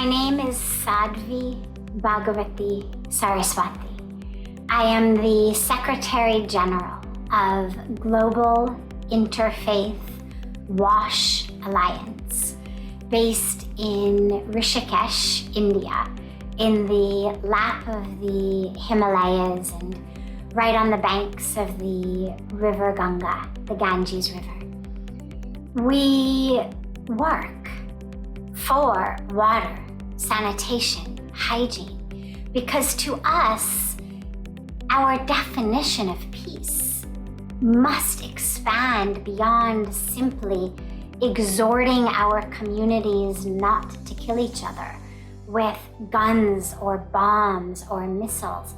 My name is Sadhvi Bhagawati Saraswati. I am the Secretary General of Global Interfaith WASH Alliance, based in Rishikesh, India, in the lap of the Himalayas and right on the banks of the river Ganga, the Ganges River. We work for water, sanitation, hygiene, because to us, our definition of peace must expand beyond simply exhorting our communities not to kill each other with guns or bombs or missiles.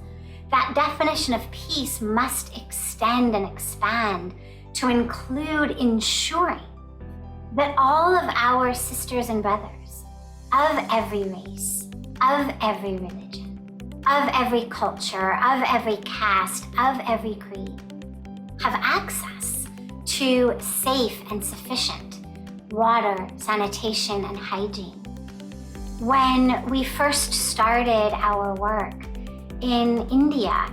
That definition of peace must extend and expand to include ensuring that all of our sisters and brothers of every race, of every religion, of every culture, of every caste, of every creed, have access to safe and sufficient water, sanitation, and hygiene. When we first started our work in India,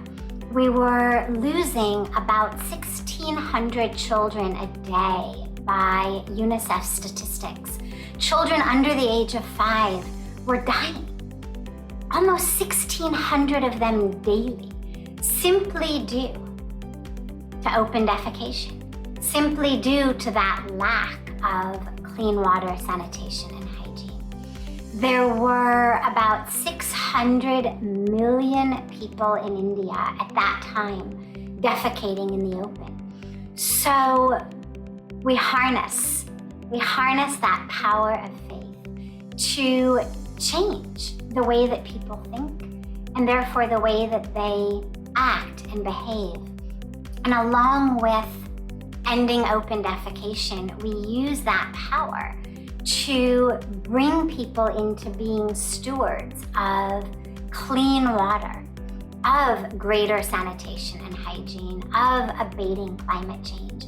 we were losing about 1,600 children a day by UNICEF statistics. Children under the age of 5 were dying. Almost 1,600 of them daily, simply due to open defecation, simply due to that lack of clean water, sanitation, and hygiene. There were about 600 million people in India at that time defecating in the open. So we harness that power of faith to change the way that people think and therefore the way that they act and behave. And along with ending open defecation, we use that power to bring people into being stewards of clean water, of greater sanitation and hygiene, of abating climate change.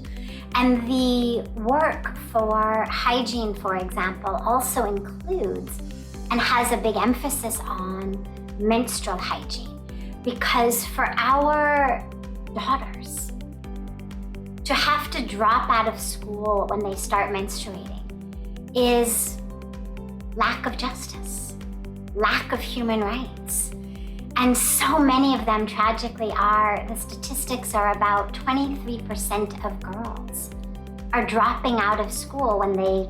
And the work for hygiene, for example, also includes and has a big emphasis on menstrual hygiene, because for our daughters to have to drop out of school when they start menstruating is lack of justice, lack of human rights. And so many of them tragically the statistics are about 23% of girls are dropping out of school when they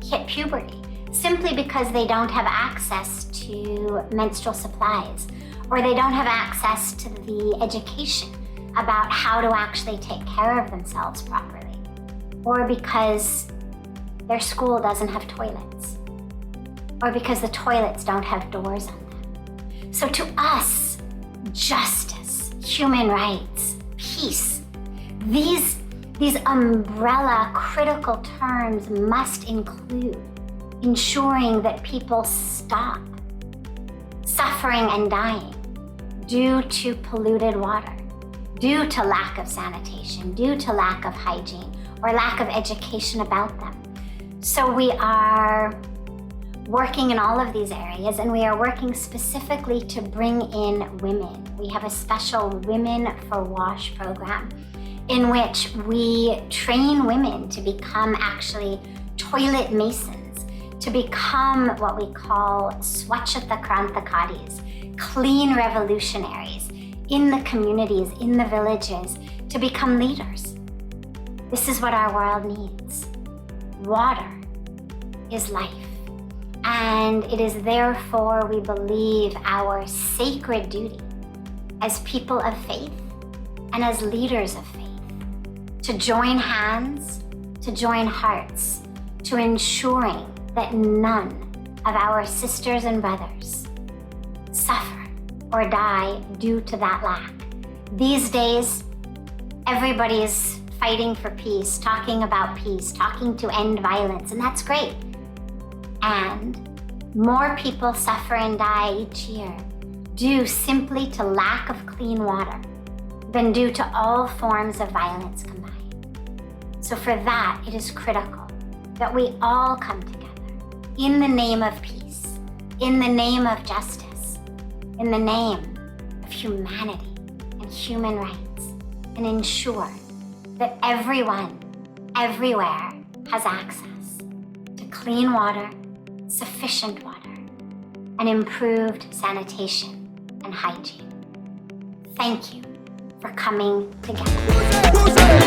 hit puberty, simply because they don't have access to menstrual supplies, or they don't have access to the education about how to actually take care of themselves properly, or because their school doesn't have toilets, or because the toilets don't have doors on them. So to us, justice, human rights, peace, these umbrella critical terms must include ensuring that people stop suffering and dying due to polluted water, due to lack of sanitation, due to lack of hygiene, or lack of education about them. So we are working in all of these areas, and we are working specifically to bring in women. We have a special Women for WASH program in which we train women to become actually toilet masons, to become what we call Swachhata Krantikaris, clean revolutionaries in the communities, in the villages, to become leaders. This is what our world needs. Water is life. And it is therefore, we believe, our sacred duty as people of faith and as leaders of faith to join hands, to join hearts, to ensuring that none of our sisters and brothers suffer or die due to that lack. These days, everybody is fighting for peace, talking about peace, talking to end violence, and that's great. And more people suffer and die each year due simply to lack of clean water than due to all forms of violence combined. So for that, it is critical that we all come together in the name of peace in the name of justice, in the name of humanity and human rights, and ensure that everyone, everywhere has access to clean water, sufficient water, and improved sanitation and hygiene. Thank you for coming together.